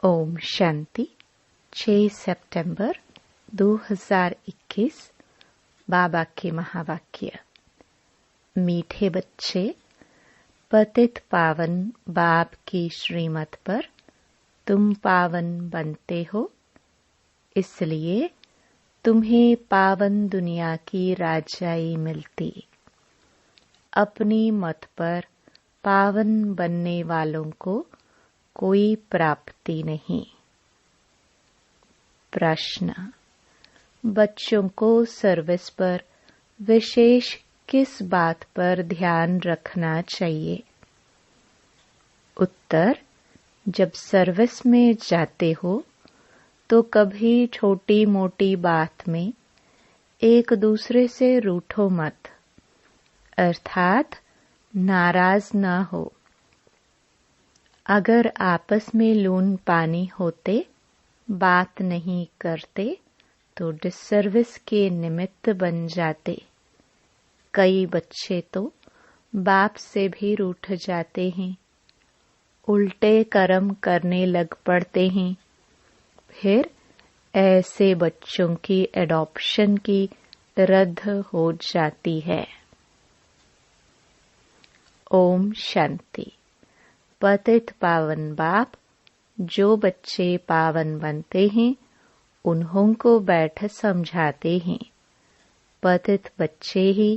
ओम शांति। 6 सितंबर 2021। बाबा के महावाक्य। मीठे बच्चे, पतित पावन बाप की श्रीमत पर तुम पावन बनते हो, इसलिए तुम्हें पावन दुनिया की राजाई मिलती। अपनी मत पर पावन बनने वालों को कोई प्राप्ति नहीं। प्रश्न: बच्चों को सर्विस पर विशेष किस बात पर ध्यान रखना चाहिए? उत्तर: जब सर्विस में जाते हो तो कभी छोटी मोटी बात में एक दूसरे से रूठो मत, अर्थात नाराज ना हो। अगर आपस में लून पानी होते, बात नहीं करते तो डिससर्विस के निमित्त बन जाते। कई बच्चे तो बाप से भी रूठ जाते हैं, उल्टे कर्म करने लग पड़ते हैं। फिर ऐसे बच्चों की एडॉप्शन की रद्द हो जाती है। ओम शांति। पतित पावन बाप जो बच्चे पावन बनते हैं उन्हों को बैठ समझाते हैं। पतित बच्चे ही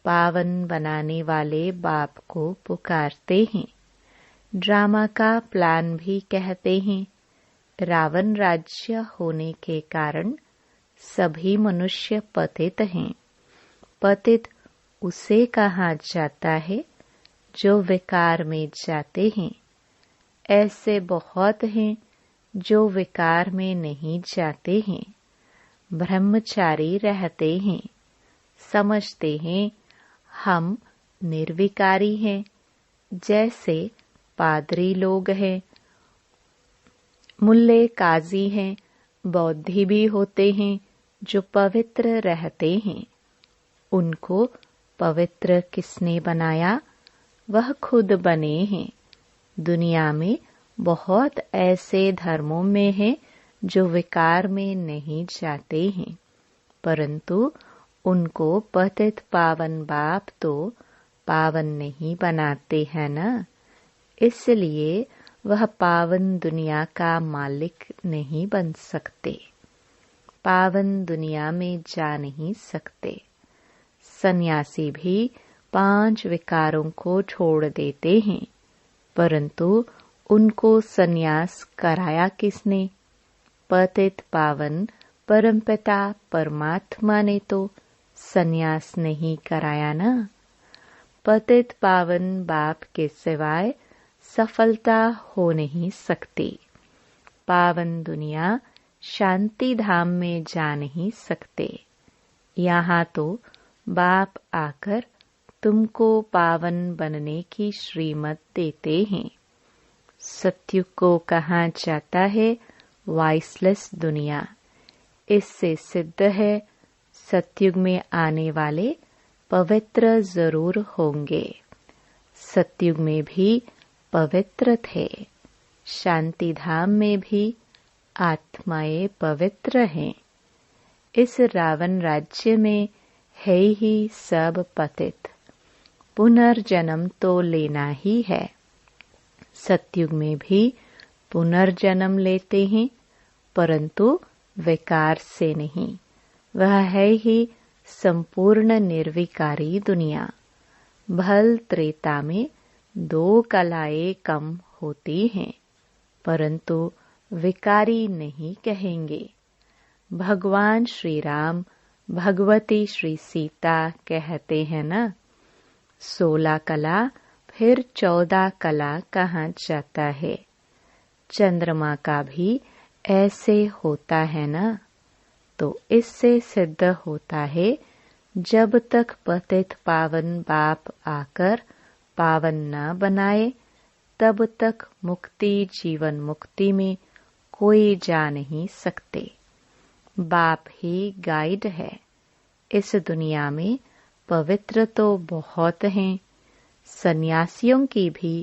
पावन बनाने वाले बाप को पुकारते हैं। ड्रामा का प्लान भी कहते हैं। रावण राज्य होने के कारण सभी मनुष्य पतित हैं। पतित उसे कहा जाता है जो विकार में जाते हैं। ऐसे बहुत हैं जो विकार में नहीं जाते हैं, ब्रह्मचारी रहते हैं, समझते हैं हम निर्विकारी हैं। जैसे पादरी लोग हैं, मुल्ले काजी हैं, बौद्धि भी होते हैं जो पवित्र रहते हैं। उनको पवित्र किसने बनाया? वह खुद बने हैं। दुनिया में बहुत ऐसे धर्मों में हैं जो विकार में नहीं जाते हैं, परंतु उनको पतित पावन बाप तो पावन नहीं बनाते हैं न, इसलिए वह पावन दुनिया का मालिक नहीं बन सकते, पावन दुनिया में जा नहीं सकते। सन्यासी भी 5 विकारों को छोड़ देते हैं, परंतु उनको सन्यास कराया किसने? पतित पावन परमपिता परमात्मा ने तो सन्यास नहीं कराया ना। पतित पावन बाप के सिवाय सफलता हो नहीं सकती। पावन दुनिया शांति धाम में जा नहीं सकते। यहाँ तो बाप आकर तुमको पावन बनने की श्रीमत देते हैं। सत्युग को कहा जाता है वॉइसलेस दुनिया। इससे सिद्ध है सत्युग में आने वाले पवित्र जरूर होंगे। सत्युग में भी पवित्र थे, शांति धाम में भी आत्माएं पवित्र हैं। इस रावण राज्य में है ही सब पतित। पुनर्जन्म तो लेना ही है। सत्युग में भी पुनर्जन्म लेते हैं, परंतु विकार से नहीं। वह है ही संपूर्ण निर्विकारी दुनिया। भल त्रेता में 2 कलाएं कम होती हैं, परंतु विकारी नहीं कहेंगे। भगवान श्री राम भगवती श्री सीता कहते हैं न, 16 कला फिर 14 कला कहा जाता है। चंद्रमा का भी ऐसे होता है न, तो इससे सिद्ध होता है जब तक पतित पावन बाप आकर पावन न बनाए, तब तक मुक्ति जीवन मुक्ति में कोई जा नहीं सकते। बाप ही गाइड है। इस दुनिया में पवित्र तो बहुत हैं। सन्यासियों की भी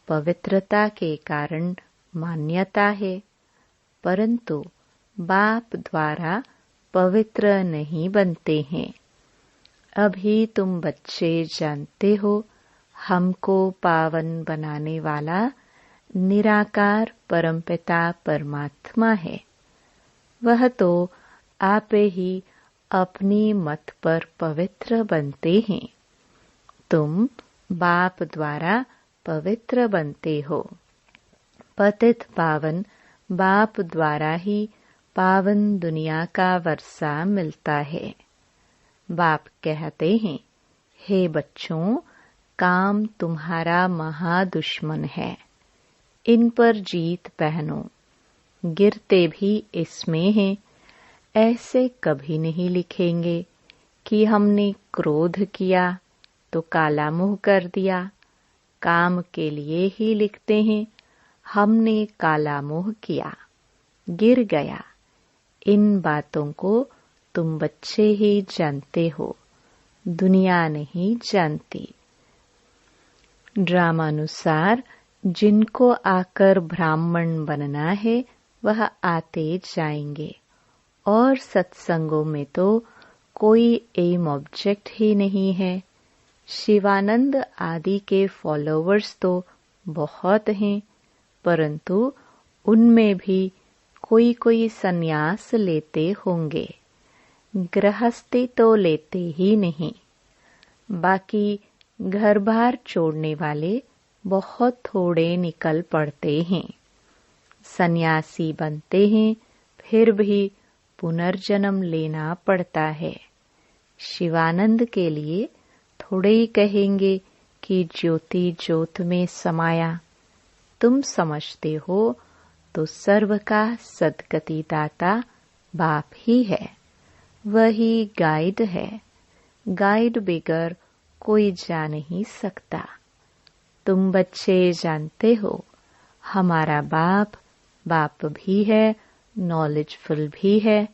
पवित्रता के कारण मान्यता है। परंतु बाप द्वारा पवित्र नहीं बनते हैं। अभी तुम बच्चे जानते हो, हमको पावन बनाने वाला निराकार परमपिता परमात्मा है। वह तो आप ही अपनी मत पर पवित्र बनते हैं। तुम बाप द्वारा पवित्र बनते हो। पतित पावन बाप द्वारा ही पावन दुनिया का वर्षा मिलता है। बाप कहते हैं, हे बच्चों, काम तुम्हारा महादुश्मन है, इन पर जीत पहनो। गिरते भी इसमें हैं। ऐसे कभी नहीं लिखेंगे कि हमने क्रोध किया तो काला मुंह कर दिया। काम के लिए ही लिखते हैं, हमने काला मुंह किया, गिर गया। इन बातों को तुम बच्चे ही जानते हो, दुनिया नहीं जानती। ड्रामानुसार जिनको आकर ब्राह्मण बनना है वह आते जाएंगे, और सत्संगों में तो कोई एम ऑब्जेक्ट ही नहीं है। शिवानंद आदि के फॉलोवर्स तो बहुत हैं, परंतु उनमें भी कोई कोई संन्यास लेते होंगे, गृहस्थी तो लेते ही नहीं। बाकी घर बार छोड़ने वाले बहुत थोड़े निकल पड़ते हैं। सन्यासी बनते हैं, फिर भी पुनर्जन्म लेना पड़ता है। शिवानंद के लिए थोड़े ही कहेंगे कि ज्योति ज्योत में समाया। तुम समझते हो तो सर्व का सद्गति दाता बाप ही है, वही गाइड है। गाइड बिगर कोई जा नहीं सकता। तुम बच्चे जानते हो, हमारा बाप भी है, नॉलेजफुल भी है,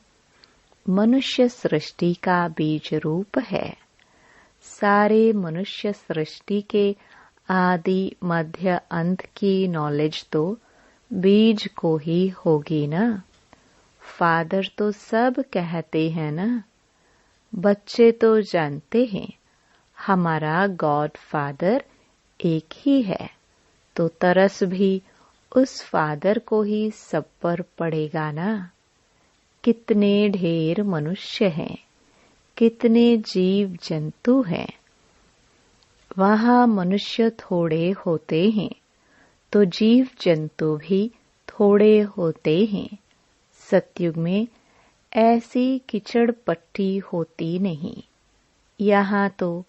मनुष्य सृष्टि का बीज रूप है। सारे मनुष्य सृष्टि के आदि मध्य अंत की नॉलेज तो बीज को ही होगी ना। फादर तो सब कहते हैं ना। बच्चे तो जानते हैं हमारा गॉड फादर एक ही है, तो तरस भी उस फादर को ही सब पर पड़ेगा ना। कितने ढेर मनुष्य हैं, कितने जीव जंतु हैं। वहाँ मनुष्य थोड़े होते हैं तो जीव जंतु भी थोड़े होते हैं। सतयुग में ऐसी कीचड़ पट्टी होती नहीं। यहाँ तो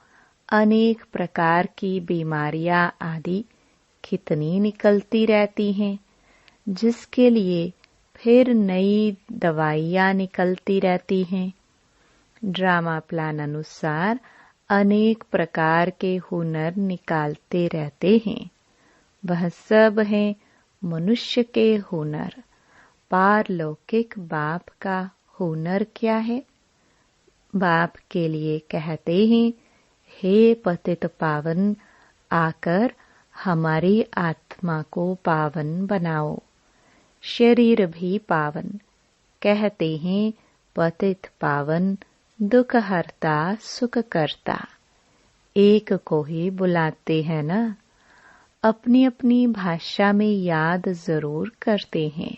अनेक प्रकार की बीमारियां आदि कितनी निकलती रहती हैं, जिसके लिए फिर नई दवाइयां निकलती रहती हैं। ड्रामा प्लान अनुसार अनेक प्रकार के हुनर निकालते रहते हैं। वह सब हैं मनुष्य के हुनर। पारलौकिक बाप का हुनर क्या है? बाप के लिए कहते हैं, हे पतित पावन, आकर हमारी आत्मा को पावन बनाओ। शरीर भी पावन। कहते हैं पतित पावन, दुख हरता सुख करता। एक को ही बुलाते हैं ना। अपनी अपनी भाषा में याद जरूर करते हैं।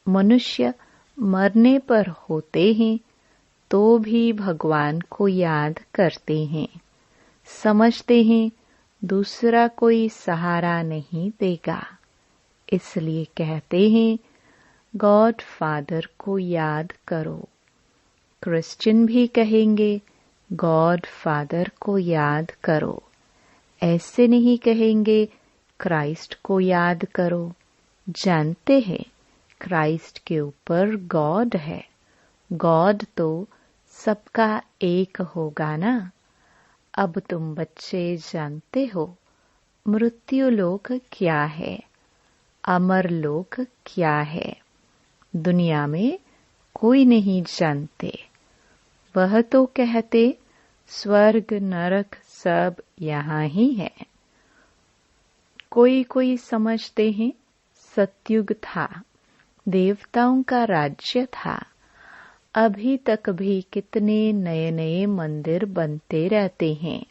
मनुष्य मरने पर होते हैं तो भी भगवान को याद करते हैं। समझते हैं दूसरा कोई सहारा नहीं देगा, इसलिए कहते हैं गॉड फादर को याद करो। क्रिश्चियन भी कहेंगे गॉड फादर को याद करो। ऐसे नहीं कहेंगे क्राइस्ट को याद करो। जानते हैं क्राइस्ट के ऊपर गॉड है। गॉड तो सबका एक होगा ना। अब तुम बच्चे जानते हो मृत्यु लोक क्या है, अमर लोक क्या है। दुनिया में कोई नहीं जानते। वह तो कहते स्वर्ग नरक सब यहाँ ही है। कोई कोई समझते हैं सतयुग था, देवताओं का राज्य था। अभी तक भी कितने नए नए मंदिर बनते रहते हैं।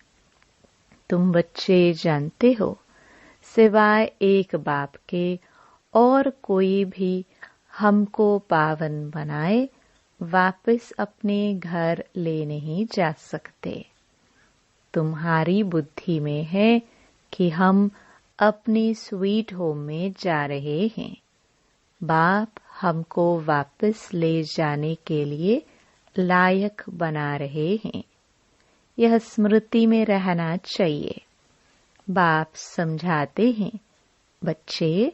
तुम बच्चे जानते हो, सिवाय एक बाप के और कोई भी हमको पावन बनाए वापस अपने घर ले नहीं जा सकते। तुम्हारी बुद्धि में है कि हम अपनी स्वीट होम में जा रहे हैं। बाप हमको वापस ले जाने के लिए लायक बना रहे हैं। यह स्मृति में रहना चाहिए। बाप समझाते हैं, बच्चे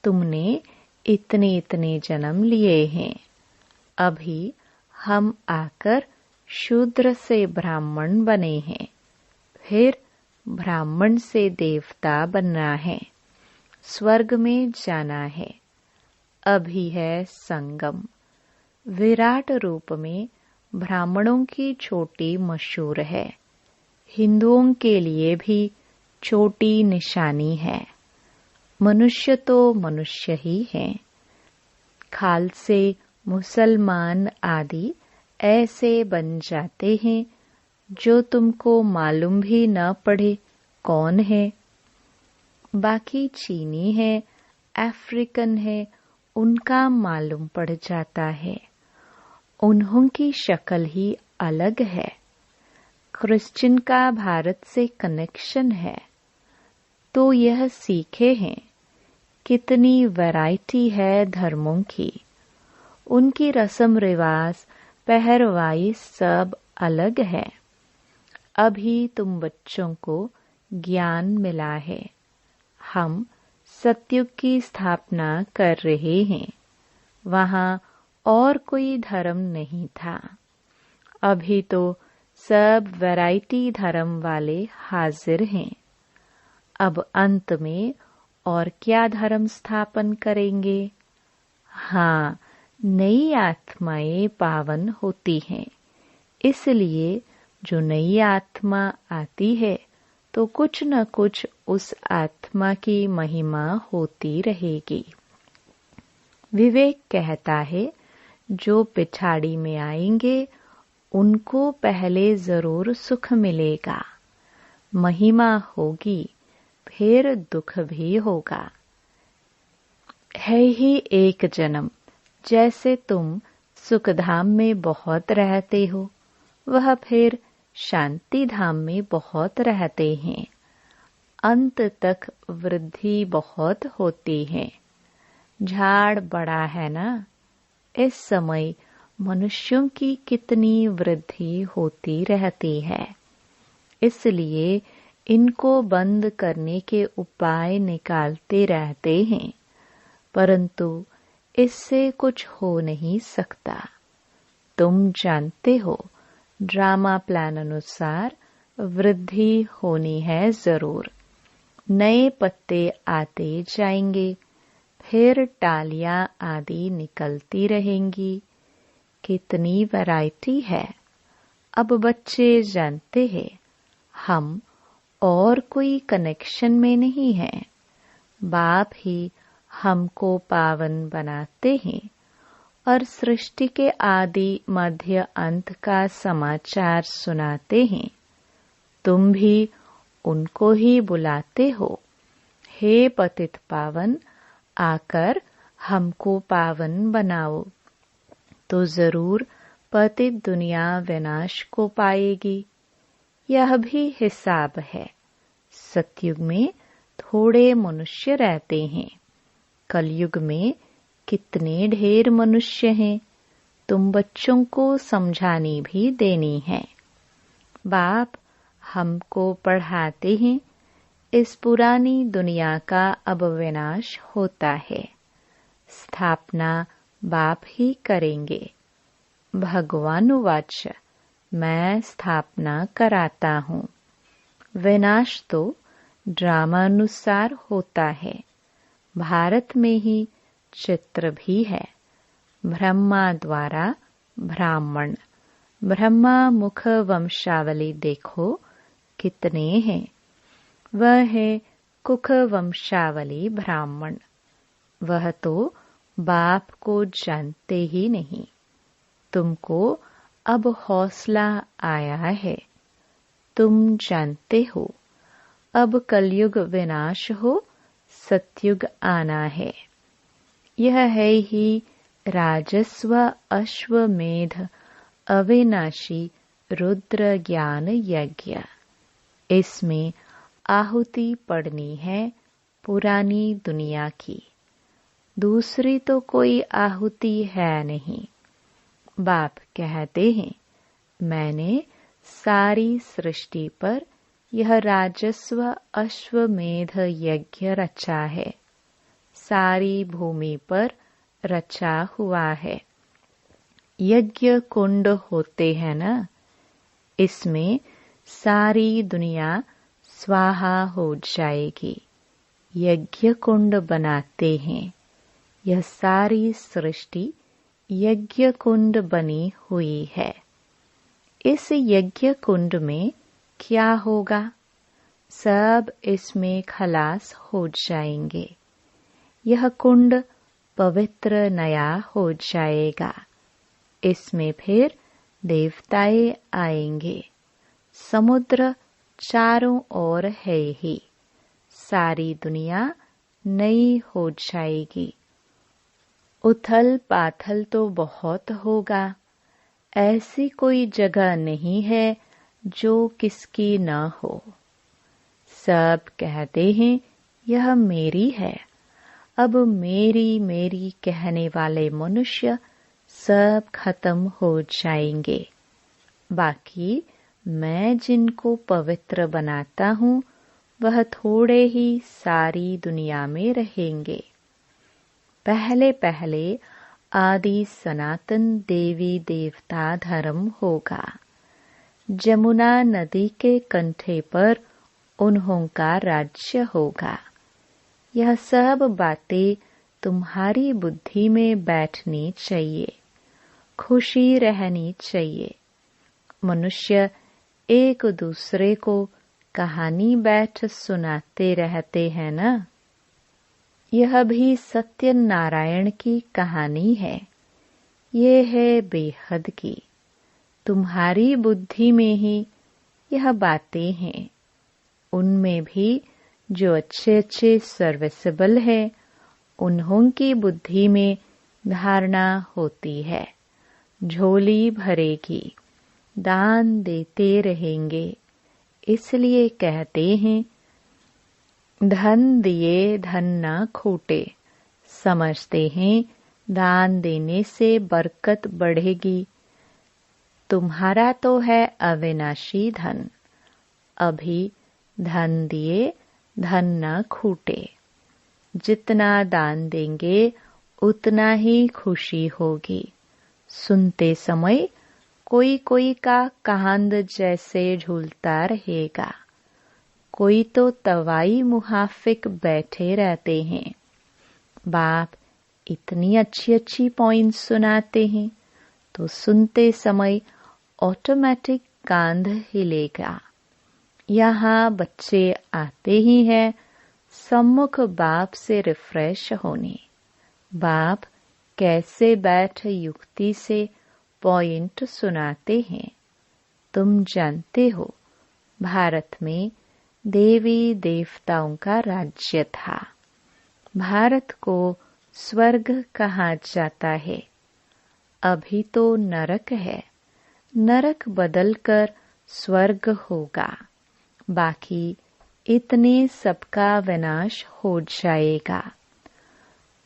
तुमने इतने इतने जन्म लिए हैं। अभी हम आकर शूद्र से ब्राह्मण बने हैं, फिर ब्राह्मण से देवता बनना है, स्वर्ग में जाना है। अभी है संगम। विराट रूप में ब्राह्मणों की चोटी मशहूर है। हिंदुओं के लिए भी छोटी निशानी है। मनुष्य तो मनुष्य ही है। खालसे मुसलमान आदि ऐसे बन जाते हैं जो तुमको मालूम भी न पड़े कौन है। बाकी चीनी है, अफ्रीकन है, उनका मालूम पड़ जाता है। उन्हों की शक्ल ही अलग है। क्रिश्चियन का भारत से कनेक्शन है तो यह सीखे हैं कितनी वैरायटी है धर्मों की। उनकी रस्म रिवाज, पहरवाई सब अलग है। अभी तुम बच्चों को ज्ञान मिला है। हम सतयुग की स्थापना कर रहे हैं। वहाँ और कोई धर्म नहीं था। अभी तो सब वैरायटी धर्म वाले हाजिर हैं। अब अंत में और क्या धर्म स्थापन करेंगे? हाँ, नई आत्माएं पावन होती हैं। इसलिए जो नई आत्मा आती है तो कुछ न कुछ उस आत्मा की महिमा होती रहेगी। विवेक कहता है, जो पिछाड़ी में आएंगे उनको पहले जरूर सुख मिलेगा, महिमा होगी, फिर दुख भी होगा। है ही एक जन्म। जैसे तुम सुखधाम में बहुत रहते हो, वह फिर शांति धाम में बहुत रहते हैं। अंत तक वृद्धि बहुत होती है। झाड़ बड़ा है ना। इस समय मनुष्यों की कितनी वृद्धि होती रहती है। इसलिए इनको बंद करने के उपाय निकालते रहते हैं, परंतु इससे कुछ हो नहीं सकता। तुम जानते हो, ड्रामा प्लान अनुसार वृद्धि होनी है जरूर। नए पत्ते आते जाएंगे, फिर टालियां आदि निकलती रहेंगी। कितनी वैरायटी है। अब बच्चे जानते हैं, हम और कोई कनेक्शन में नहीं हैं। बाप ही हमको पावन बनाते हैं और सृष्टि के आदि मध्य अंत का समाचार सुनाते हैं। तुम भी उनको ही बुलाते हो, हे पतित पावन, आकर हमको पावन बनाओ। तो जरूर पतित दुनिया विनाश को पाएगी। यह भी हिसाब है। सतयुग में थोड़े मनुष्य रहते हैं, कलयुग में कितने ढेर मनुष्य हैं। तुम बच्चों को समझानी भी देनी है। बाप हमको पढ़ाते हैं, इस पुरानी दुनिया का अब विनाश होता है, स्थापना बाप ही करेंगे। भगवानुवाच, मैं स्थापना कराता हूँ। विनाश तो ड्रामानुसार होता है। भारत में ही चित्र भी है। ब्रह्मा द्वारा ब्राह्मण। ब्रह्मा मुख वंशावली देखो कितने हैं। वह है कुख वंशावली ब्राह्मण। वह तो बाप को जानते ही नहीं। तुमको अब हौसला आया है। तुम जानते हो अब कलयुग विनाश हो, सतयुग आना है। यह है ही राजस्व अश्वमेध अविनाशी रुद्र ज्ञान यज्ञ। इसमें आहुति पड़नी है पुरानी दुनिया की, दूसरी तो कोई आहुति है नहीं। बाप कहते हैं, मैंने सारी सृष्टि पर यह राजस्व अश्वमेध यज्ञ रचा है, सारी भूमि पर रचा हुआ है। यज्ञ कुंड होते हैं न, इसमें सारी दुनिया स्वाहा हो जाएगी। यज्ञ कुंड बनाते हैं। यह सारी सृष्टि यज्ञ कुंड बनी हुई है। इस यज्ञ कुंड में क्या होगा? सब इसमें खलास हो जाएंगे। यह कुंड पवित्र नया हो जाएगा। इसमें फिर देवताएं आएंगे। समुद्र चारों ओर है ही। सारी दुनिया नई हो जाएगी। उथल पाथल तो बहुत होगा। ऐसी कोई जगह नहीं है जो किसकी न हो। सब कहते हैं यह मेरी है। अब मेरी मेरी कहने वाले मनुष्य सब खत्म हो जाएंगे। बाकी मैं जिनको पवित्र बनाता हूँ वह थोड़े ही सारी दुनिया में रहेंगे। पहले पहले आदि सनातन देवी देवता धर्म होगा। जमुना नदी के कंठे पर उन्हों का राज्य होगा। यह सब बातें तुम्हारी बुद्धि में बैठनी चाहिए। खुशी रहनी चाहिए। मनुष्य एक दूसरे को कहानी बैठ सुनाते रहते हैं न। यह भी सत्यनारायण की कहानी है। ये है बेहद की। तुम्हारी बुद्धि में ही यह बातें हैं। उनमें भी जो अच्छे अच्छे सर्विसेबल है, उन्हों की बुद्धि में धारणा होती है। झोली भरेगी, दान देते रहेंगे। इसलिए कहते हैं, धन दिए धन न खूटे। समझते हैं दान देने से बरकत बढ़ेगी। तुम्हारा तो है अविनाशी धन। अभी धन दिए धन न खूटे। जितना दान देंगे उतना ही खुशी होगी। सुनते समय कोई कोई का कांद जैसे झूलता रहेगा। कोई तो तवाई मुहाफिक बैठे रहते हैं। बाप इतनी अच्छी अच्छी पॉइंट्स सुनाते हैं तो सुनते समय ऑटोमेटिक कांध हिलेगा। यहाँ बच्चे आते ही हैं सम्मुख बाप से रिफ्रेश होने। बाप कैसे बैठ युक्ति से पॉइंट सुनाते हैं। तुम जानते हो भारत में देवी देवताओं का राज्य था। भारत को स्वर्ग कहा जाता है। अभी तो नरक है। नरक बदलकर स्वर्ग होगा। बाकी इतने सबका विनाश हो जाएगा।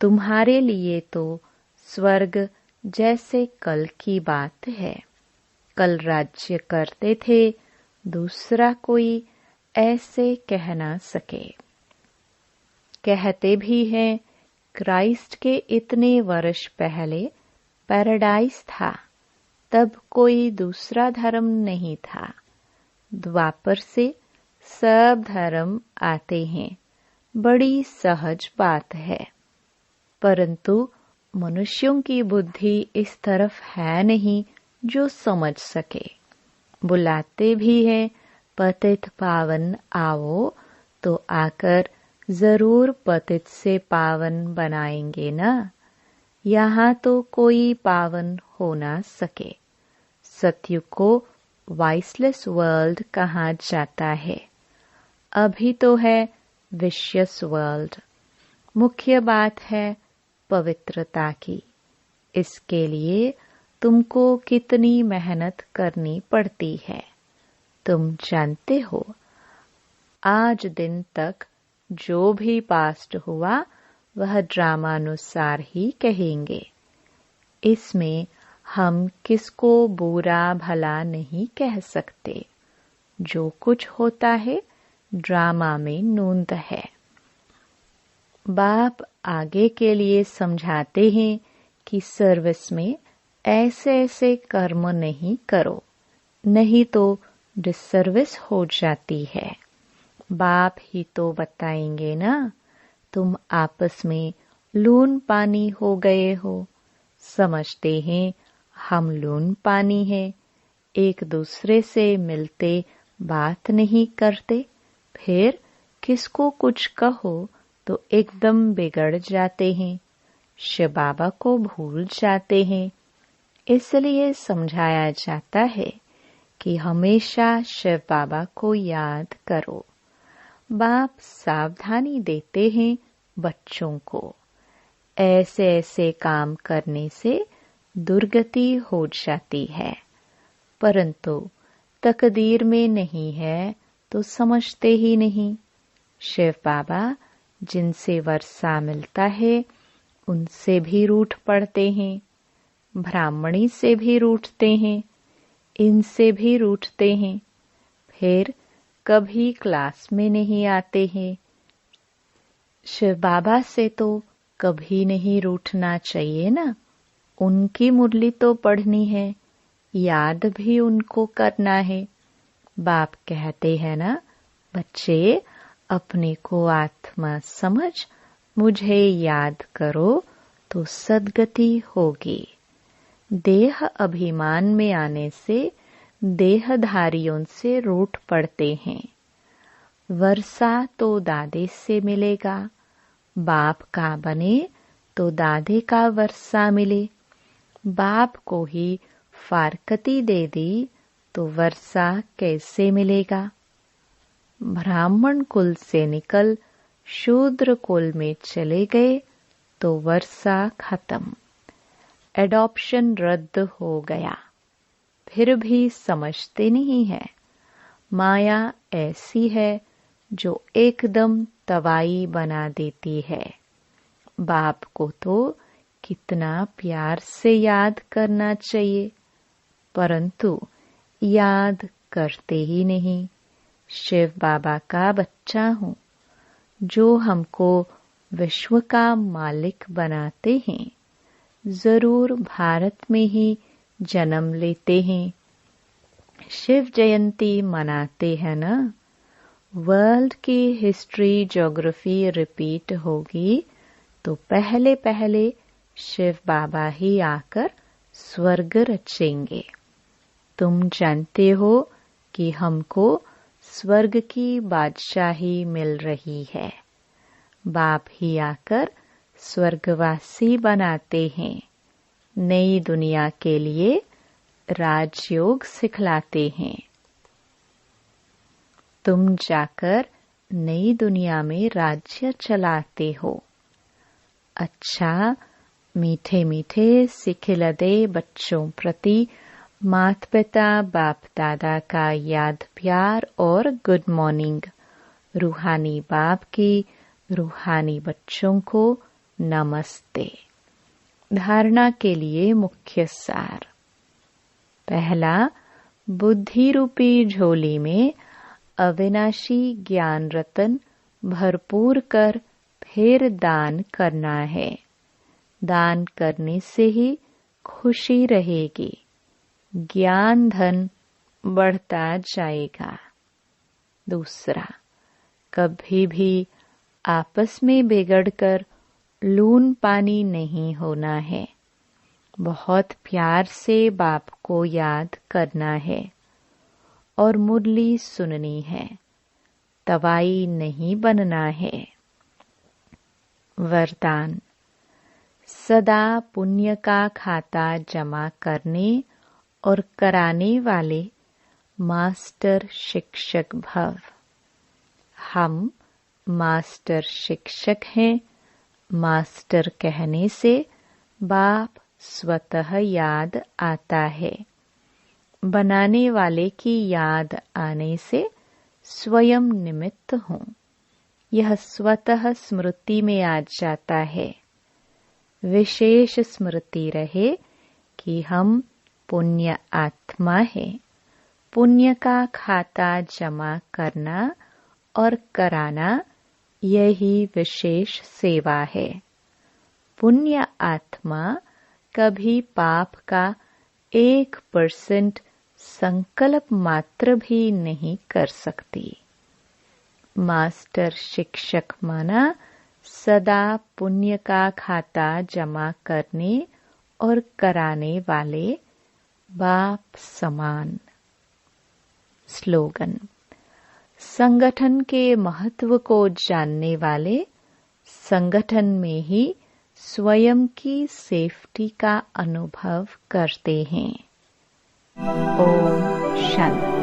तुम्हारे लिए तो स्वर्ग जैसे कल की बात है। कल राज्य करते थे, दूसरा कोई ऐसे कह ना सके। कहते भी हैं क्राइस्ट के इतने वर्ष पहले पैराडाइज था, तब कोई दूसरा धर्म नहीं था। द्वापर से सब धर्म आते हैं, बड़ी सहज बात है। परंतु मनुष्यों की बुद्धि इस तरफ है नहीं जो समझ सके। बुलाते भी हैं पतित पावन आओ, तो आकर जरूर पतित से पावन बनाएंगे ना। यहाँ तो कोई पावन हो ना सके। सतयुग को वाइसलेस वर्ल्ड कहा जाता है। अभी तो है विशियस वर्ल्ड। मुख्य बात है पवित्रता की। इसके लिए तुमको कितनी मेहनत करनी पड़ती है तुम जानते हो। आज दिन तक जो भी पास्ट हुआ वह ड्रामानुसार ही कहेंगे। इसमें हम किसको बुरा भला नहीं कह सकते। जो कुछ होता है ड्रामा में नूंद है। बाप आगे के लिए समझाते हैं कि सर्विस में ऐसे ऐसे कर्म नहीं करो, नहीं तो डिसर्विस हो जाती है। बाप ही तो बताएंगे ना। तुम आपस में लून पानी हो गए हो। समझते हैं हम लून पानी है, एक दूसरे से मिलते बात नहीं करते। फिर किसको कुछ कहो तो एकदम बिगड़ जाते हैं, शिव बाबा को भूल जाते हैं। इसलिए समझाया जाता है कि हमेशा शिव बाबा को याद करो। बाप सावधानी देते हैं बच्चों को। ऐसे ऐसे काम करने से दुर्गति हो जाती है, परंतु तकदीर में नहीं है तो समझते ही नहीं। शिव बाबा जिनसे वर्षा मिलता है उनसे भी रूठ पड़ते हैं, ब्राह्मणी से भी रूठते हैं, इनसे भी रूठते हैं। फिर कभी क्लास में नहीं आते हैं। शिव बाबा से तो कभी नहीं रूठना चाहिए ना। उनकी मुरली तो पढ़नी है, याद भी उनको करना है। बाप कहते हैं ना, बच्चे अपने को आत्मा समझ मुझे याद करो तो सद्गति होगी। देह अभिमान में आने से देहधारियों से रूठ पड़ते हैं। वर्षा तो दादे से मिलेगा, बाप का बने तो दादे का वर्षा मिले। बाप को ही फारकती दे दी तो वर्षा कैसे मिलेगा। ब्राह्मण कुल से निकल शूद्र कुल में चले गए तो वर्षा खत्म, एडॉप्शन रद्द हो गया। फिर भी समझते नहीं है। माया ऐसी है जो एकदम तवाई बना देती है। बाप को तो कितना प्यार से याद करना चाहिए, परंतु याद करते ही नहीं। शिव बाबा का बच्चा हूँ, जो हमको विश्व का मालिक बनाते हैं। जरूर भारत में ही जन्म लेते हैं। शिव जयंती मनाते हैं ना। वर्ल्ड की हिस्ट्री ज्योग्राफी रिपीट होगी तो पहले पहले शिव बाबा ही आकर स्वर्ग रचेंगे। तुम जानते हो कि हमको स्वर्ग की बादशाही मिल रही है। बाप ही आकर स्वर्गवासी बनाते हैं। नई दुनिया के लिए राजयोग सिखलाते हैं। तुम जाकर नई दुनिया में राज्य चलाते हो। अच्छा, मीठे मीठे सिखिलदे बच्चों प्रति माता पिता बाप दादा का याद प्यार और गुड मॉर्निंग। रूहानी बाप की रूहानी बच्चों को नमस्ते। धारणा के लिए मुख्य सार। पहला, बुद्धि रूपी झोली में अविनाशी ज्ञान रतन भरपूर कर फिर दान करना है। दान करने से ही खुशी रहेगी, ज्ञान धन बढ़ता जाएगा। दूसरा, कभी भी आपस में बिगड़कर लून पानी नहीं होना है। बहुत प्यार से बाप को याद करना है और मुरली सुननी है, तवाई नहीं बनना है। वरदान, सदा पुण्य का खाता जमा करने और कराने वाले मास्टर शिक्षक भव। हम मास्टर शिक्षक हैं। मास्टर कहने से बाप स्वतः याद आता है। बनाने वाले की याद आने से स्वयं निमित्त हूँ। यह स्वतः स्मृति में आ जाता है। विशेष स्मृति रहे कि हम पुण्य आत्मा है। पुण्य का खाता जमा करना और कराना यही विशेष सेवा है। पुण्य आत्मा कभी पाप का 1% संकल्प मात्र भी नहीं कर सकती। मास्टर शिक्षक माना सदा पुण्य का खाता जमा करने और कराने वाले बाप समान। स्लोगन। संगठन के महत्व को जानने वाले संगठन में ही स्वयं की सेफ्टी का अनुभव करते हैं। ओम शांति।